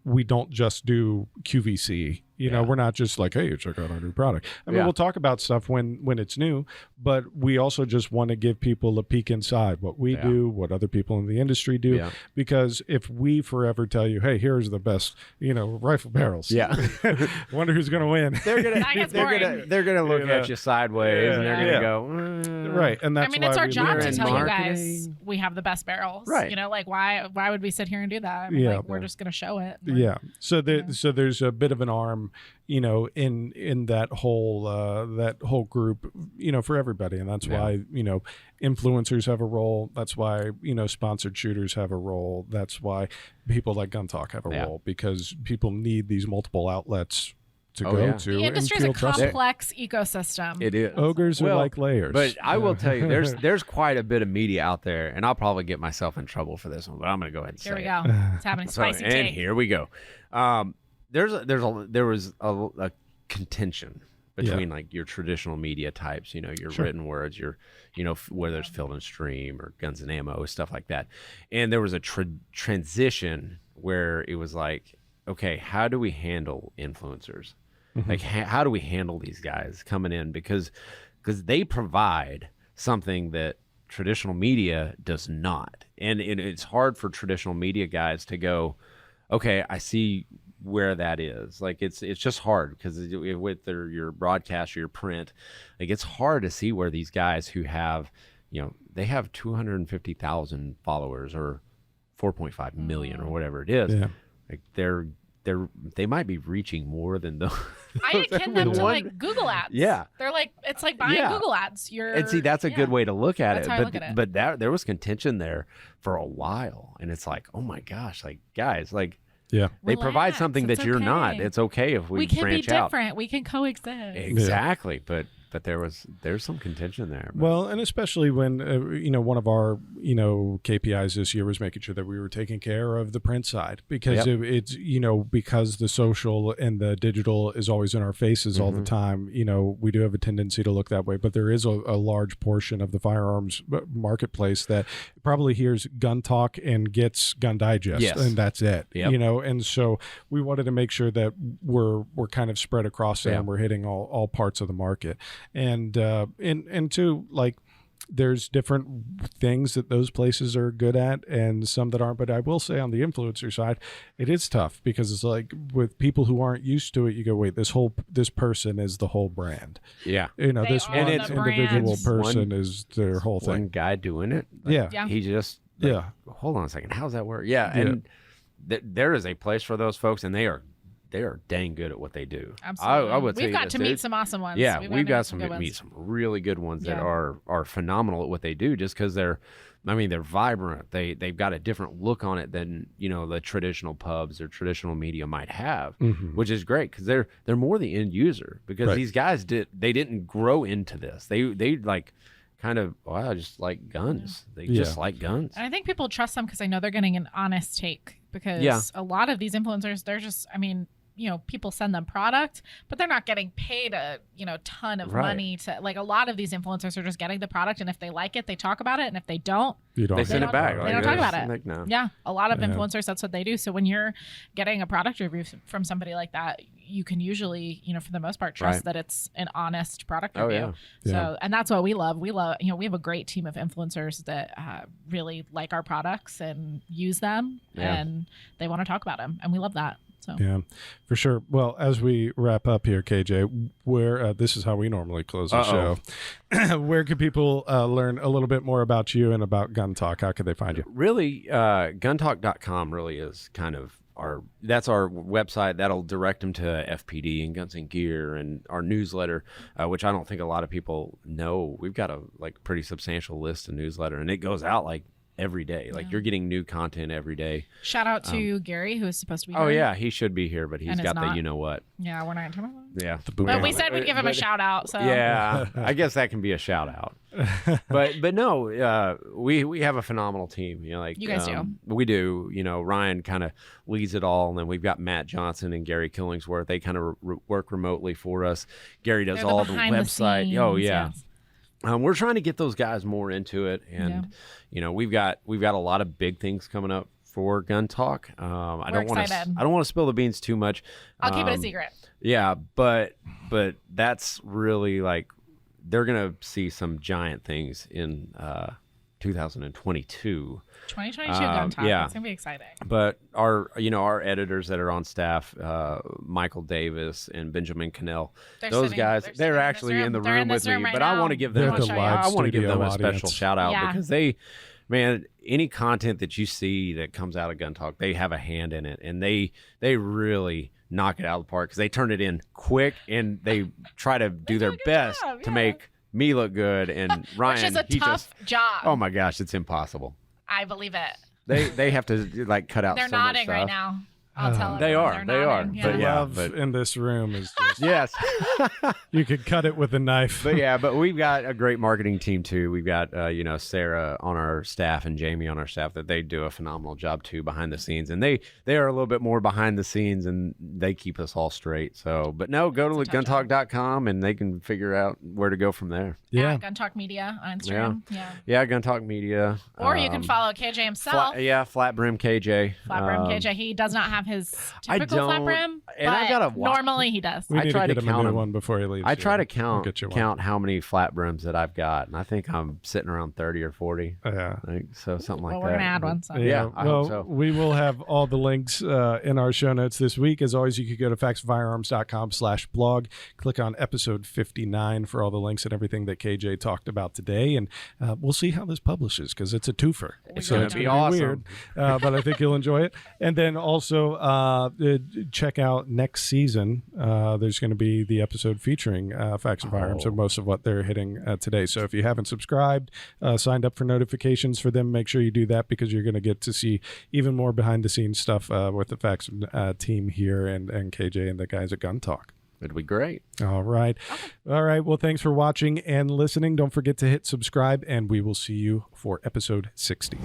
we don't just do QVC. We're not just like, hey, check out our new product. I mean, we'll talk about stuff when it's new, but we also just want to give people a peek inside what we do, what other people in the industry do. Yeah. Because if we forever tell you, hey, here's the best, rifle barrels. Yeah. Wonder who's going to win. They're gonna look at you sideways and they're gonna go, right. And that's it's our job to tell you guys we have the best barrels. Right. why would we sit here and do that? We're just gonna show it. Yeah. So there's a bit of an arm, in that whole group, for everybody. And that's why, influencers have a role. That's why, sponsored shooters have a role. That's why people like Gun Talk have a role, because people need these multiple outlets to go to. The industry is a complex ecosystem. It is. Ogres are like layers. But I will tell you, there's quite a bit of media out there, and I'll probably get myself in trouble for this one, but I'm going to go ahead and say it. Here we go. It's happening. Spicy take. And here we go. There was a contention between like your traditional media types, your written words, your, whether it's Field and Stream or Guns and Ammo, stuff like that. And there was a transition where it was like, okay, how do we handle influencers? Mm-hmm. Like, how do we handle these guys coming in? Because they provide something that traditional media does not. And it's hard for traditional media guys to go, okay, I see where that is. Like, it's just hard because with your broadcast or your print, like, it's hard to see where these guys who have, they have 250,000 followers or 4.5 million or whatever it is. Yeah. Like, they might be reaching more than those. I akin them to like Google ads. Yeah, they're like, it's like buying Google ads. And see, that's a good way to look at it. But there was contention there for a while, and it's like, oh my gosh, like, guys, like, they provide something that you're not. It's okay if we can branch be out. different. We can coexist. Exactly, but there's some contention there. Well, and especially when one of our KPIs this year was making sure that we were taking care of the print side, because it's because the social and the digital is always in our faces all the time. We do have a tendency to look that way, but there is a large portion of the firearms marketplace that probably hears Gun Talk and gets Gun Digest, and that's it. And so we wanted to make sure that we're kind of spread across there and we're hitting all parts of the market. And two, like, there's different things that those places are good at and some that aren't. But I will say on the influencer side, it is tough because it's like with people who aren't used to it, you go, wait, this person is the whole brand. Yeah. This one individual person is their whole thing. One guy doing it. Like, he just, hold on a second. How's that work? Yeah. And there is a place for those folks, and they are dang good at what they do. Absolutely. I would say we've got to meet some awesome ones. Yeah, we've got to meet some really good ones that are phenomenal at what they do, just because they're vibrant. They've got a different look on it than the traditional pubs or traditional media might have, which is great because they're more the end user, because these guys didn't grow into this. They like kind of, I just like guns. They just like guns. And I think people trust them because I know they're getting an honest take, because a lot of these influencers, they're just, people send them product, but they're not getting paid a ton of money to, like, a lot of these influencers are just getting the product, and if they like it, they talk about it, and if they don't, they send it back. They don't talk about it. Like, no. Yeah, a lot of influencers, that's what they do. So when you're getting a product review from somebody like that, you can usually, for the most part, trust that it's an honest product review. So, and that's what we love. We love, we have a great team of influencers that really like our products and use them, and they want to talk about them, and we love that. So. Yeah, for sure. Well, as we wrap up here, KJ, where this is how we normally close the show. Where can people learn a little bit more about you and about Gun Talk? How can they find you? Really, guntalk.com really is kind of that's our website. That'll direct them to FPD and Guns and Gear and our newsletter, which I don't think a lot of people know. We've got a pretty substantial list of newsletter, and it goes out every day. Like, you're getting new content every day. Shout out to Gary, who is supposed to be here. Oh yeah, he should be here, but he's got the what. Yeah, we're not talking about that. Yeah. But we said we'd give him a shout out. So yeah, I guess that can be a shout out. But no, we have a phenomenal team. You guys do. We do. Ryan kind of leads it all, and then we've got Matt Johnson and Gary Killingsworth. They kind of work remotely for us. Gary does all the website. Oh yeah. Yes. we're trying to get those guys more into it, and we've got a lot of big things coming up for Gun Talk. I don't want to spill the beans too much. I'll keep it a secret. Yeah, but that's really like they're gonna see some giant things in 2022. 2022 Gun Talk. Yeah. It's gonna be exciting. But our editors that are on staff, Michael Davis and Benjamin Cannell, they're actually in the room with me. But I want to give them a special shout out because any content that you see that comes out of Gun Talk, they have a hand in it, and they really knock it out of the park because they turn it in quick and they try to do their best to make me look good, and Ryan, which is a tough job. Oh my gosh, it's impossible. I believe it. They have to like cut out. They're so nodding much stuff right now. I'll tell them. They are. But love in this room is just yes. You could cut it with a knife. But we've got a great marketing team too. We've got Sarah on our staff and Jamie on our staff that they do a phenomenal job too behind the scenes, and they are a little bit more behind the scenes and they keep us all straight. So, but no, go to guntalk.com and they can figure out where to go from there. Yeah, Gun Talk Media on Instagram. Yeah, Gun Talk Media. Or you can follow KJ himself. Flat Brim KJ. Flat Brim KJ. He does not have his typical flat brim, and I gotta normally he does. We need to get him a new one before he leaves. I try to count how many flat brims that I've got, and I think I'm sitting around 30 or 40. Yeah, so something like that. We're gonna add one. So. Yeah, I hope so. We will have all the links in our show notes this week. As always, you could go to faxonfirearms.com/blog, click on episode 59 for all the links and everything that KJ talked about today, and we'll see how this publishes because it's a twofer. It's gonna be awesome. Weird, but I think you'll enjoy it. And then also check out next season. There's going to be the episode featuring Faxon Firearms, so most of what they're hitting today. So if you haven't subscribed, signed up for notifications for them, make sure you do that because you're going to get to see even more behind the scenes stuff with the Faxon team here and KJ and the guys at Gun Talk. It'd be great. All right. All right. Well, thanks for watching and listening. Don't forget to hit subscribe, and we will see you for episode 60.